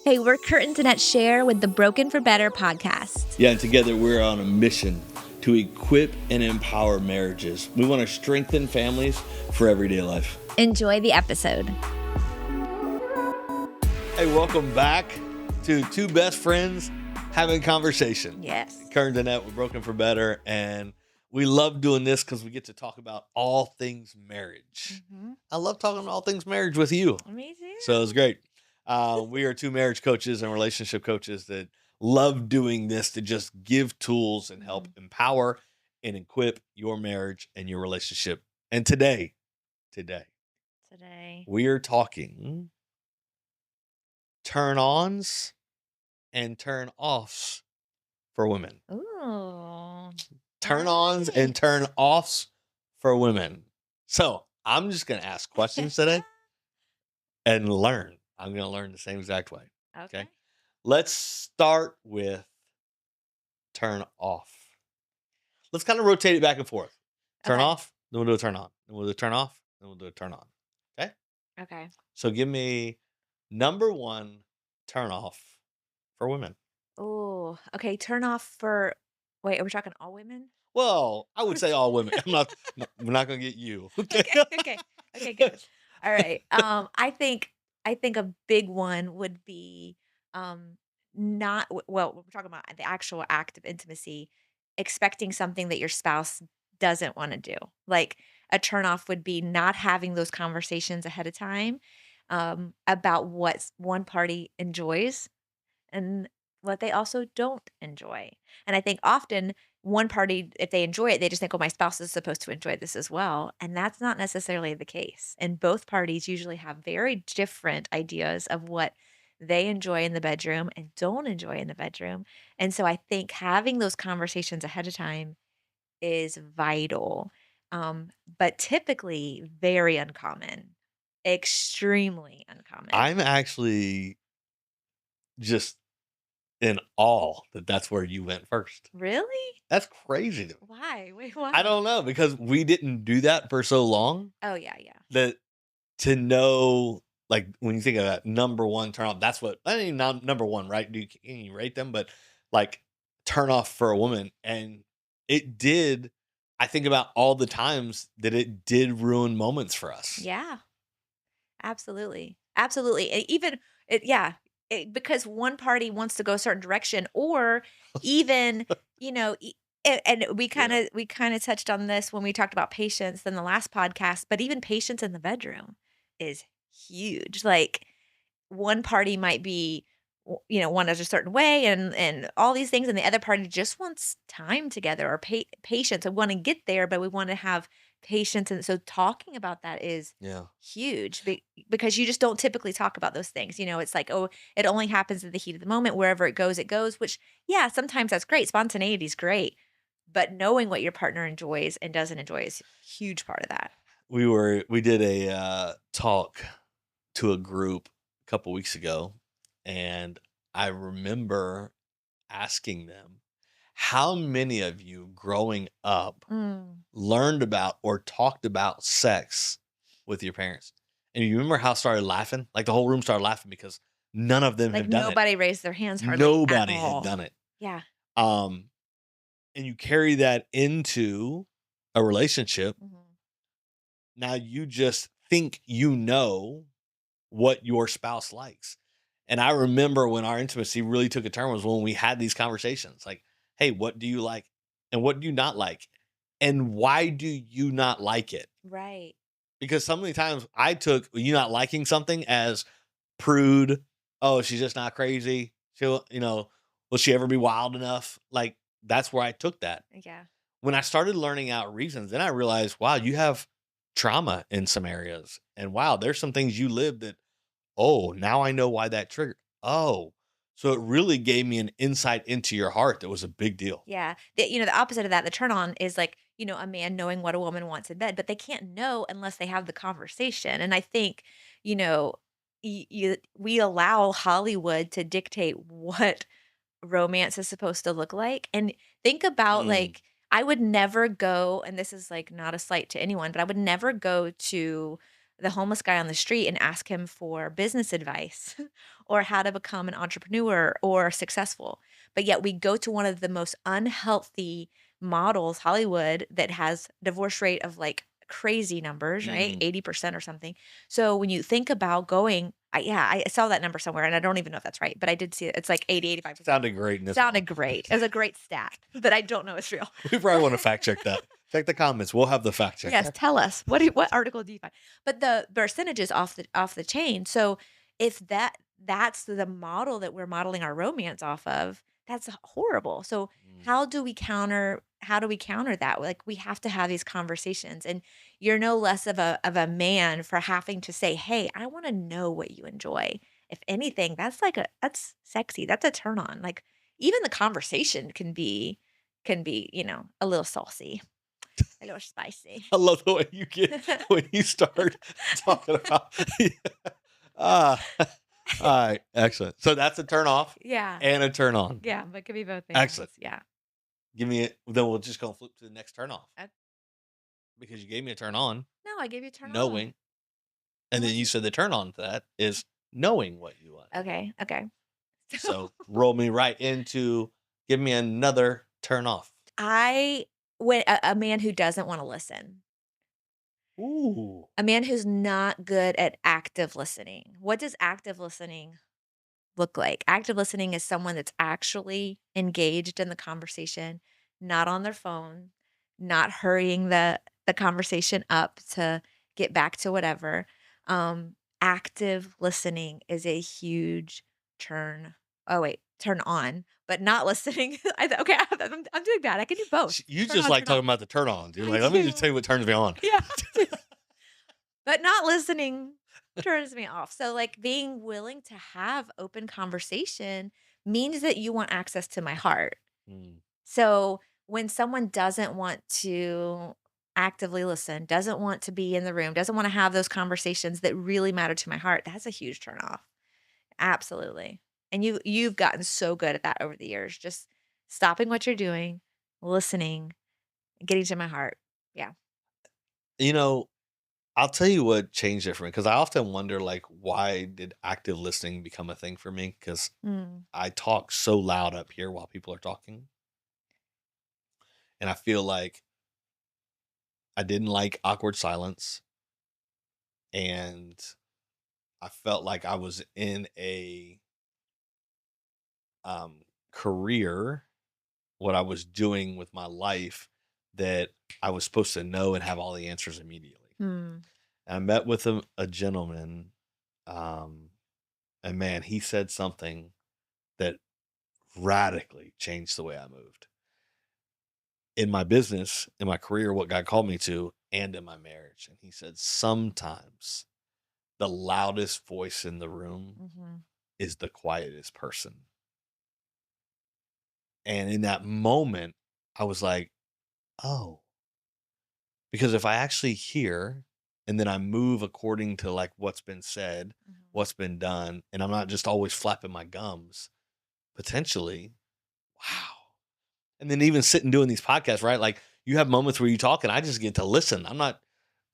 Hey, we're Kurt and Danette Share with the Broken for Better podcast. Yeah, and together we're on a mission to equip and empower marriages. We want to strengthen families for everyday life. Enjoy the episode. Hey, welcome back to Two Best Friends Having Conversation. Yes. Kurt and Danette, we're Broken for Better, and we love doing this because we get to talk about all things marriage. Mm-hmm. I love talking about all things marriage with you. Me too. So it's great. We are two marriage coaches and relationship coaches that love doing this to just give tools and help empower and equip your marriage and your relationship. And today, we are talking turn-ons and turn-offs for women. Ooh. Turn-ons and turn-offs for women. So I'm just going to ask questions today and learn. I'm going to learn the same exact way. Okay. Let's start with turn off. Let's kind of rotate it back and forth. Turn off, then we'll do a turn on. Then we'll do a turn off, then we'll do a turn on. Okay? Okay. So give me number one turn off for women. Oh, okay. Turn off for, wait, are we talking all women? Well, I would say all women. We're not going to get you. Okay, good. All right. I think a big one would be not well, we're talking about the actual act of intimacy, expecting something that your spouse doesn't want to do. Like a turnoff would be not having those conversations ahead of time about what one party enjoys and what they also don't enjoy. And I think often one party, if they enjoy it, they just think, oh, my spouse is supposed to enjoy this as well. And that's not necessarily the case. And both parties usually have very different ideas of what they enjoy in the bedroom and don't enjoy in the bedroom. And so I think having those conversations ahead of time is vital, but typically very uncommon, extremely uncommon. I'm actually just in awe that that's where you went first. Really? That's crazy to me. Why? Wait, why? I don't know, because we didn't do that for so long Oh, yeah. that to know, like, when you think of that number one turn off, that's what, I mean, not number one, right? Can you rate them? But like turn off for a woman. And it did, I think about all the times that it did ruin moments for us. Yeah, absolutely. Absolutely. Because one party wants to go a certain direction or even, and we kind of touched on this when we talked about patience in the last podcast, but even patience in the bedroom is huge. Like one party might be want it a certain way and all these things, and the other party just wants time together or patience. I want to get there, but we want to have patience, and so talking about that is huge because you just don't typically talk about those things. It's like, oh, it only happens at the heat of the moment. Wherever it goes, which, yeah, sometimes that's great. Spontaneity is great, but knowing what your partner enjoys and doesn't enjoy is a huge part of that. We did a talk to a group a couple weeks ago, and I remember asking them, how many of you growing up learned about or talked about sex with your parents? And you remember how I started laughing? Like the whole room started laughing because none of them had done it. Nobody raised their hands hardly Nobody at all. had done it. Yeah. And you carry that into a relationship. Mhm. Now you just think you know what your spouse likes. And I remember when our intimacy really took a turn was when we had these conversations. Like, hey, what do you like? And what do you not like? And why do you not like it? Right. Because so many times I took you not liking something as prude. Oh, she's just not crazy. She'll, will she ever be wild enough? Like, that's where I took that. Yeah. When I started learning out reasons, then I realized, wow, you have trauma in some areas. And wow, there's some things you lived that, oh, now I know why that triggered. Oh, so it really gave me an insight into your heart that was a big deal. Yeah. The opposite of that, the turn on is like, a man knowing what a woman wants in bed, but they can't know unless they have the conversation. And I think, we allow Hollywood to dictate what romance is supposed to look like. And think about like, I would never go, and this is like not a slight to anyone, but I would never go to the homeless guy on the street and ask him for business advice or how to become an entrepreneur or successful. But yet we go to one of the most unhealthy models, Hollywood, that has divorce rate of like crazy numbers, right? Mhm. 80% or something. So when you think about going, I saw that number somewhere and I don't even know if that's right, but I did see it. It's like 80, 85%. Sounded great in this Sounded moment. great. It was a great stat, but I don't know it's real. We probably wanna fact check that. Check the comments. We'll have the fact Yes, checker. tell us. What article do you find? But the percentage is off the chain. So if that's the model that we're modeling our romance off of, that's horrible. So Mm. how do we counter that? Like we have to have these conversations and you're no less of a man for having to say, "Hey, I want to know what you enjoy." If anything, that's sexy. That's a turn on. Like even the conversation can be, a little saucy, a little spicy. I love the way you get when you start talking about Ah, alright, excellent. So that's a turn off Yeah. and a turn on. Yeah, but it could be both Excellent. animals. Yeah. Give me it then we'll just go flip to the next turn off Uh, because you gave me a turn on, no, I gave you a turn off. knowing, What and then was you it? said the turn on to that is knowing what you like. Okay, okay. So So roll me right into give me another turn off. I when a man who doesn't wanna listen. Ooh. A man who's not good at active listening. What does active listening look like? Active listening is someone that's actually engaged in the conversation, not on their phone, not hurrying the conversation up to get back to whatever. Active listening is a huge turn on, but not listening. Okay, I'm doing bad. I can do both. You Turn just on, like turn off. talking about the turn-ons. You're I like, "Let me just do. tell you what turns me on." Yeah. But not listening turns me off. So, like, being willing to have open conversation means that you want access to my heart. Mm. So, when someone doesn't want to actively listen, doesn't want to be in the room, doesn't want to have those conversations that really matter to my heart, that's a huge turn off. Absolutely. And you've gotten so good at that over the years. Just stopping what you're doing, listening, getting to my heart. Yeah. You know, I'll tell you what changed it for me because I often wonder, like, why did active listening become a thing for me? Because Mm. I talk so loud up here while people are talking, and I feel like I didn't like awkward silence, and I felt like I was in a um, career, what I was doing with my life that I was supposed to know and have all the answers immediately. Hmm. And I met with a gentleman, um, and man, he said something that radically changed the way I moved in my business, in my career, what God called me to, and in my marriage. And he said, sometimes the loudest voice in the room Mhm. is the quietest person. And in that moment, I was like, oh, because if I actually hear and then I move according to like what's been said, Mhm. what's been done, and I'm not just always flapping my gums, potentially, wow. And then even sitting doing these podcasts, right? Like you have moments where you talk and I just get to listen. I'm not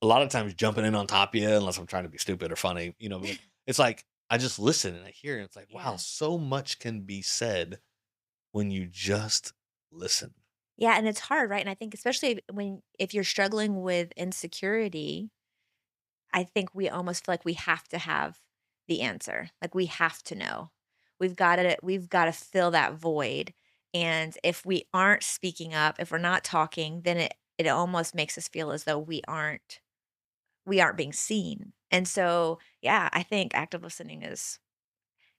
a lot of times jumping in on top of you unless I'm trying to be stupid or funny, but it's like I just listen and I hear and it's like, wow, Yeah. so much can be said when you just listen. Yeah, and it's hard, right? And I think especially if you're struggling with insecurity, I think we almost feel like we have to have the answer. Like we have to know. We've got to fill that void. And if we aren't speaking up, if we're not talking, then it almost makes us feel as though we aren't being seen. And so, yeah, I think active listening is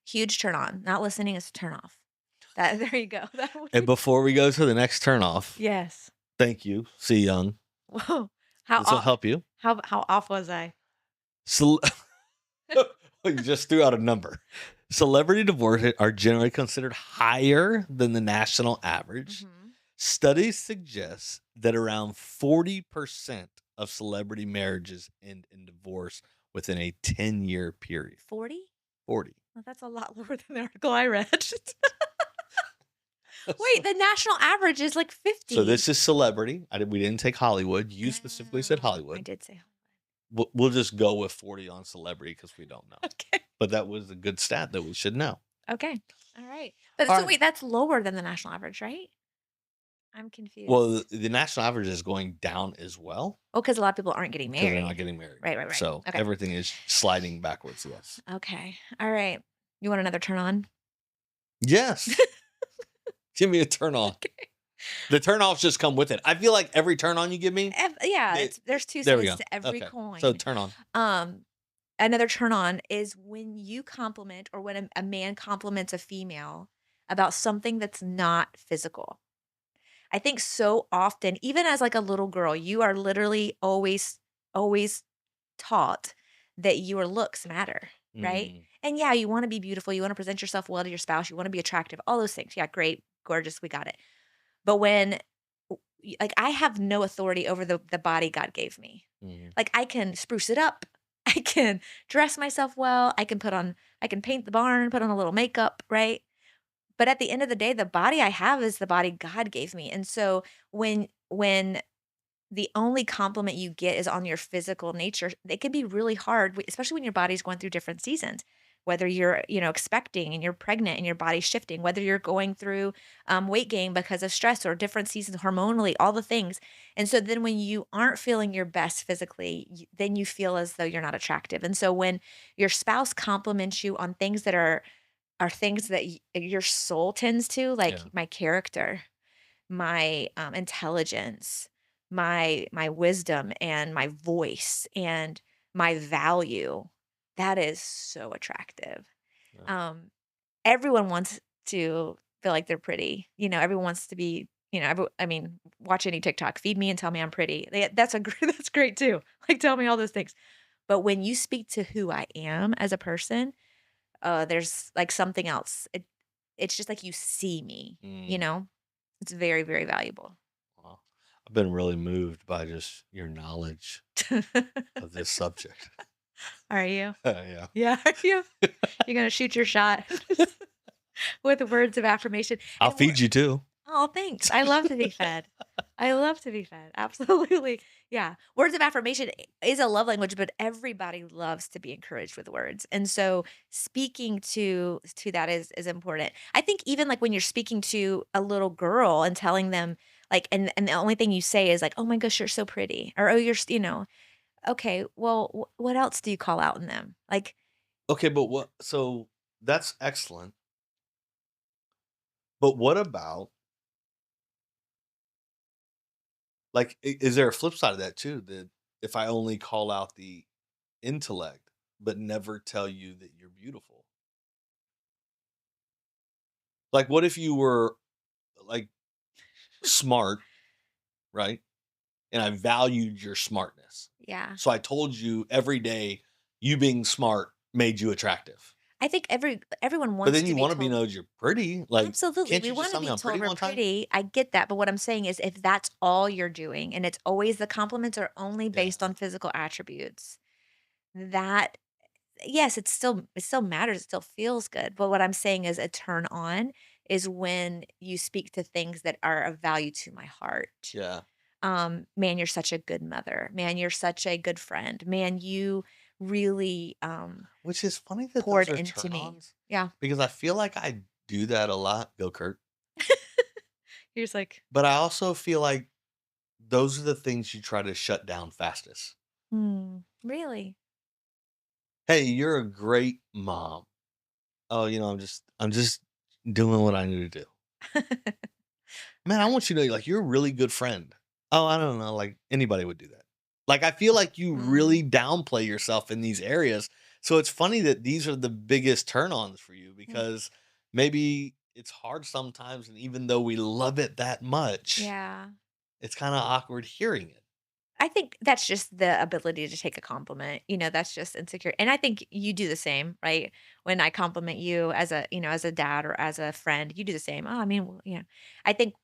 huge turn on. Not listening is a turn off. That there you go. That would And be before we go to the next turn off, yes. thank you. See Young. Whoa. How This will off help you. how off was I? So you just threw out a number. Celebrity divorces are generally considered higher than the national average. Mhm. Studies suggest that around 40% of celebrity marriages end in divorce within a 10-year period. 40? 40. Well, that's a lot lower than the article I read. Wait, the national average is like So 50. this is celebrity. We didn't take Hollywood. You specifically said Oh, I Hollywood. did say Hollywood. we'll just go with 40 on celebrity because we don't know. Okay. But that was a good stat that we should know. Okay. All right. But All so right. wait, that's lower than the national average, right? I'm Well, confused. the national average is going down as well Oh, because a lot of people aren't getting because they're not married. getting married. Right, right, right. So Okay. everything is sliding backwards. Yes. Okay. All right. You want another turn on? Yes. Give me a turn on. Okay. The turn offs just come with it. I feel like every turn on you give me, Yeah, it, there's two there we sides go. to every Okay. So coin. turn on. Um, Another turn on is when you compliment or when a man compliments a female about something that's not physical. I think so often, even as like a little girl, you are literally always taught that your looks matter, right? Mm, And yeah, you want to be beautiful, you want to present yourself well to your spouse, you want to be attractive, all those things. Yeah, great, gorgeous, we got it. But when like I have no authority over the body God gave me. mm, Like I can spruce it up. I can dress myself well. I can paint the barn, put on a little makeup, right? But at the end of the day, the body I have is the body God gave me. And so when the only compliment you get is on your physical nature, it can be really hard, especially when your body's going through different seasons. Whether you're, expecting and you're pregnant and your body's shifting, whether you're going through weight gain because of stress or different seasons hormonally, all the things. And so then when you aren't feeling your best physically, then you feel as though you're not attractive. And so when your spouse compliments you on things that are things that your soul tends to, like yeah. my character, my, intelligence, my wisdom, and my voice, and my value. That is so attractive. Yeah. Um, Everyone wants to feel like they're pretty. Everyone wants to be, I mean, watch any TikTok, feed me and tell me I'm pretty. That's that's great too. Like, tell me all those things. But when you speak to who I am as a person, there's like something else. It's just like you see me, you Mm, know? It's very, very valuable. wow. I've been really moved by just your knowledge of this subject. Are you? Yeah. Yeah, are you? You're gonna shoot your shot with words of affirmation, I'll and we're feed you too. oh, thanks. I love to be fed. I love to be fed. Absolutely. Yeah. Words of affirmation is a love language, but everybody loves to be encouraged with words. And so speaking to that is important. I think even like when you're speaking to a little girl and telling them like and the only thing you say is like, "Oh my gosh, you're so pretty." Or, "Oh, okay, well, what else do you call out in them?" Like, Okay, but so that's excellent. But what about, like, is there a flip side of that too? That if I only call out the intellect, but never tell you that you're beautiful? Like, what if you were like smart, right? And I valued your smartness. yeah. So I told you every day you being smart made you attractive. I think everyone But wants then to you be want to be told. known you're pretty. Like, Absolutely, can't we you just wanna tell me be I'm told pretty we're one time? pretty, I get that, but what I'm saying is if that's all you're doing and it's always the compliments are only Yeah. based on physical attributes, that yes, it still matters, it still feels good, but what I'm saying is a turn on is when you speak to things that are of value to my heart. Yeah. Man, you're such a good mother. Man, you're such a good friend. Man, you really, Which is funny that those poured are into me. turn-ons Yeah. because I feel like I do that a lot. Go Kurt. You're just like, But I also feel like those are the things you try to shut down fastest. "Hmm, really?" Hey, you're a great mom. Oh, I'm just doing what I need to do. Man, I want you to know, like, you're a really good friend. Oh, I don't know, like, anybody would do that. Like, I feel like you Mm, really downplay yourself in these areas. So it's funny that these are the biggest turn-ons for you mm, because maybe it's hard sometimes, and even though we love it that much, yeah. it's kinda awkward hearing it. I think that's just the ability to take a compliment, that's just insecure, and I think you do the same, right? When I compliment you as as a dad or as a friend, you do the same. "Oh, I mean, well," I think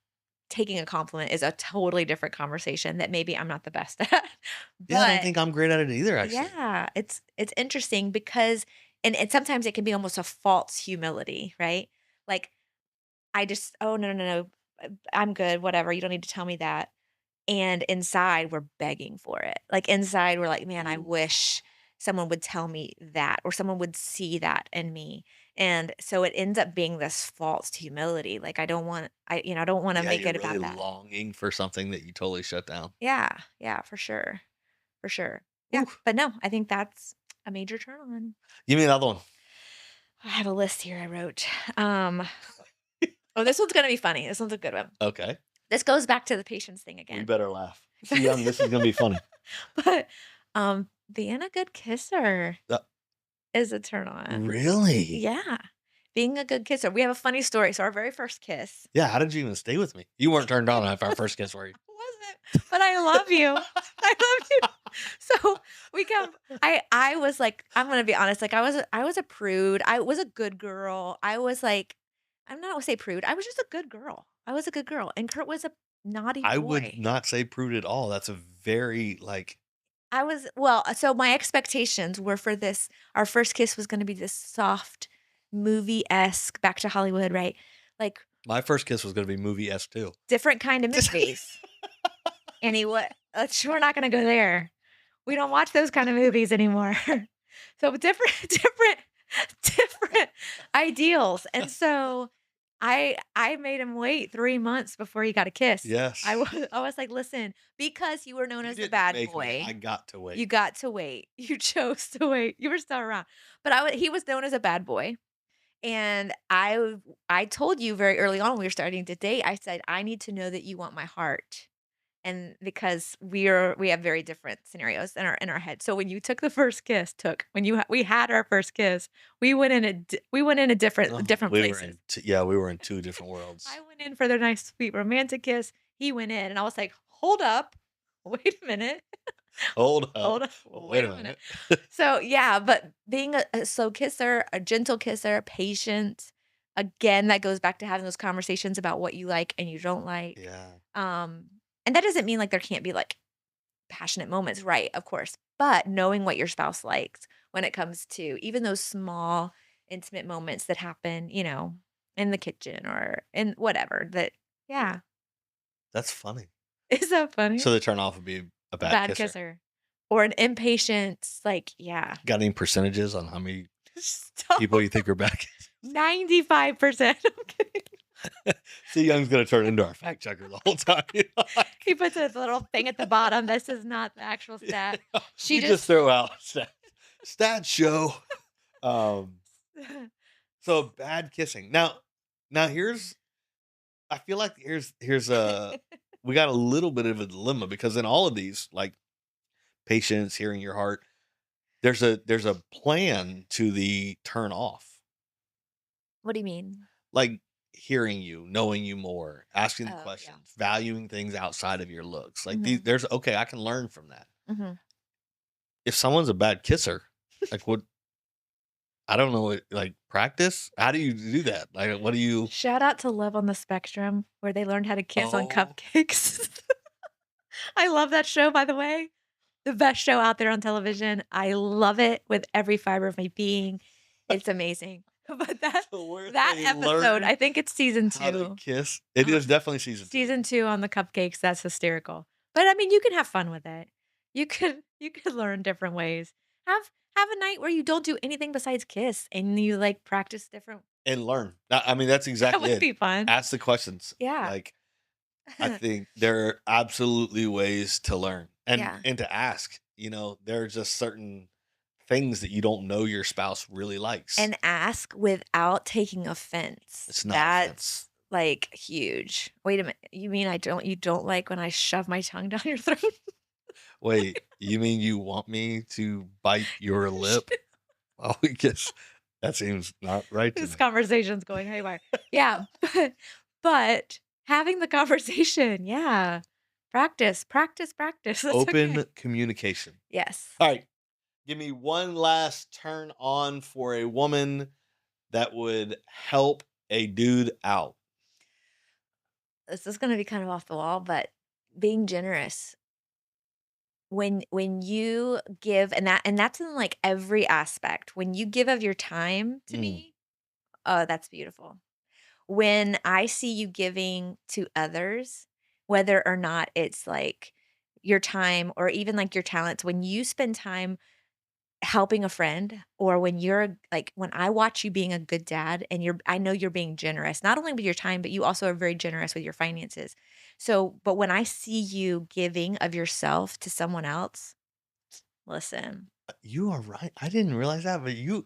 taking a compliment is a totally different conversation that maybe I'm not the best at, Yeah, I don't but think I'm great at it either, actually. yeah, it's interesting because and sometimes it can be almost a false humility, right? Like, I just, "Oh, no, no, no, no, I'm good, whatever, you don't need to tell me that." and inside we're begging for it. Like, inside we're like, "Man, I Ooh. wish someone would tell me that or someone would see that in me." And so it ends up being this false humility. Like, I don't wanna Yeah, make you're it really about that. longing for something that you totally shut down. Yeah, yeah, for sure. Yeah, Ooh. but no, I think that's a major turn on. Give me another one. I have a list here I wrote. Um, oh, this one's gonna be funny. This one's a good one. Okay. This goes back to the patience thing We again. better laugh. See, young, this is gonna be funny. But, being a good kisser Uh, is a turn on. really? Yeah, being a good kisser. We have a funny story. So our very first kiss Yeah, how did you even stay with me? You weren't turned on after our first kiss, were you? wasn't, but I love you. I love you. So we come I was like, I'm gonna be honest, like I was a prude. I was a good girl. I was like, I'm not gonna say prude. I was just a good girl. I was a good girl. And Kurt was a naughty I would boy. not say prude at all. That's a very, like, So my expectations were for this our first kiss was gonna be this soft, movie-esque, Back to Hollywood, right? Like, my first kiss was gonna be movie S too. different kind of movies. And he what we're not gonna go there. We don't watch those kind of movies anymore. So different ideals. And so I made him wait 3 months before he got a kiss. Yes. I was like, "Listen, because you were known You as the didn't bad make me. I boy, got to you wait. got to wait. You chose to wait. You were still around." But he was known as a bad boy. And I told you very early on when we were starting to date, I said, "I need to know that you want my heart." And because we have very different scenarios in our head. So when you took the first kiss, when we had our first kiss, we went in a Oh, different we were places. in yeah, we were in 2 different I worlds. went in for their nice, sweet, romantic kiss. He went in, and I was like, "Hold up, wait a minute, Hold up. hold up, Wait wait a a minute." minute. So yeah, but being a slow kisser, a gentle kisser, patient, again, that goes back to having those conversations about what you like and you don't like. Yeah. Um, and that doesn't mean like there can't be like passionate moments, right, of course, but knowing what your spouse likes when it comes to even those small, intimate moments that happen, in the kitchen or in whatever that yeah. That's funny. Is that funny? So the turn off would be a A bad bad kisser. kisser or an impatient, like, yeah. Got any percentages on how many Stop. people you think are bad kissers? 95%. I'm kidding. See, Young's gonna turn into our fact checker the whole time. He puts a little thing at the bottom. This is not the actual Yeah, stat. She we just just throw out stat show. Um, so bad kissing. Now here's I feel like here's a we got a little bit of a dilemma because in all of these, like patience, hearing your heart, there's a plan to the turn off. What do you mean? Like hearing you, knowing you more, asking the Oh, yeah. questions, valuing things outside of your looks. Like Mhm, there's okay, I can learn from that. mhm. If someone's a bad kisser, like what I don't know, like practice? How do you do that? Like what do you Shout out to Love on the Spectrum, where they learned how to kiss on Oh, cupcakes. I love that show, by the way. The best show out there on television. I love it with every fiber of my being. It's amazing. But so where that they episode, learn I think it's season how to 2. kiss? It Uh-huh. is definitely season 2. Season 2 on the cupcakes, that's hysterical. But, I mean, you can have fun with it. You could learn different ways. Have a night where you don't do anything besides kiss and you, like, practice different And learn. I mean, that's that exactly would it. be fun. Ask the questions. Yeah. Like, I think there are absolutely ways to learn Yeah. and to ask. There are just certain things that you don't know your spouse really likes. And ask without taking offense. It's not offense. That's, like, huge. Wait a minute, you mean you don't like when I shove my tongue down your throat? Wait, you mean you want me to bite your lip? Oh, I guess that seems not right to This me. conversation's going haywire. Yeah, but having the conversation, yeah. Practice, practice, practice. That's okay. Open communication. Yes. All right. Give me one last turn on for a woman that would help a dude out. This is gonna be kind of off the wall, but being generous. When you give and that's in, like, every aspect. When you give of your time to Mm, me, oh, that's beautiful. When I see you giving to others, whether or not it's like your time or even like your talents. When you spend time helping a friend or when you're like when I watch you being a good dad and I know you're being generous, not only with your time, but you also are very generous with your finances. So, but when I see you giving of yourself to someone else, listen, You are right. I didn't realize that, but you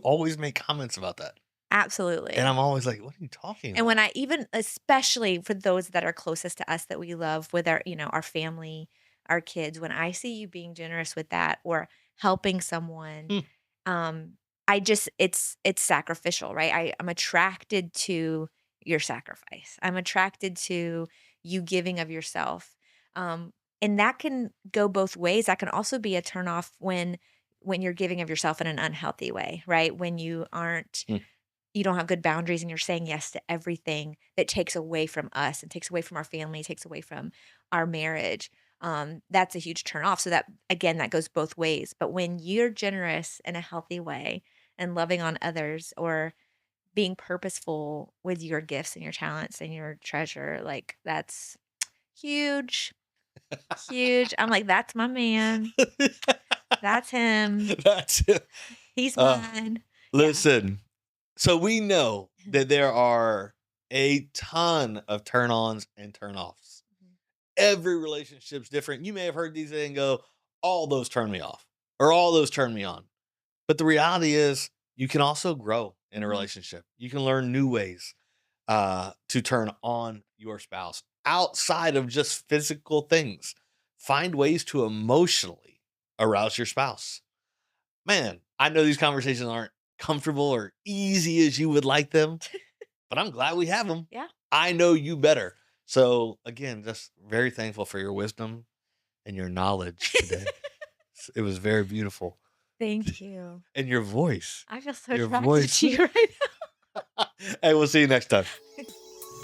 always make comments about that. And absolutely. I'm always like, "What are you talking And when about?" I even especially for those that are closest to us that we love with our, our family, our kids, when I see you being generous with that or helping someone, Hmm. um, I just it's sacrificial, right? I'm attracted to your sacrifice. I'm attracted to you giving of yourself. Um, and that can go both ways. That can also be a turnoff when you're giving of yourself in an unhealthy way, right? When Hmm. you don't have good boundaries and you're saying yes to everything that takes away from us and takes away from our family, takes away from our marriage. That's a huge turn off. So that again, that goes both ways. But when you're generous in a healthy way and loving on others or being purposeful with your gifts and your talents and your treasure, like that's huge, huge. I'm like, that's my man. That's him. That's it. He's Uh, mine. Yeah. Listen, so we know that there are a ton of turn-ons and turn-offs. Every relationship's different. You may have heard these and go, "All those turn me off," or "All those turn me on." But the reality is you can also grow in a Mhm. relationship. You can learn new ways to turn on your spouse outside of just physical things. Find ways to emotionally arouse your spouse. Man, I know these conversations aren't comfortable or easy as you would like them, but I'm glad we have them. Yeah. I know you better. So, again, just very thankful for your wisdom and your knowledge today. It was very beautiful. Thank you. And your voice. I feel so Your attracted voice. to you right Hey, we'll see you next time. now.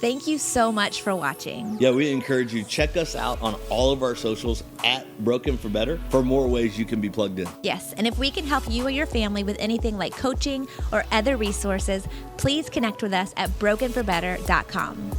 Thank you so much for watching. Yeah, we encourage you check us out on all of our socials at Broken for Better for more ways you can be plugged in. Yes, and if we can help you or your family with anything like coaching or other resources, please connect with us at brokenforbetter.com.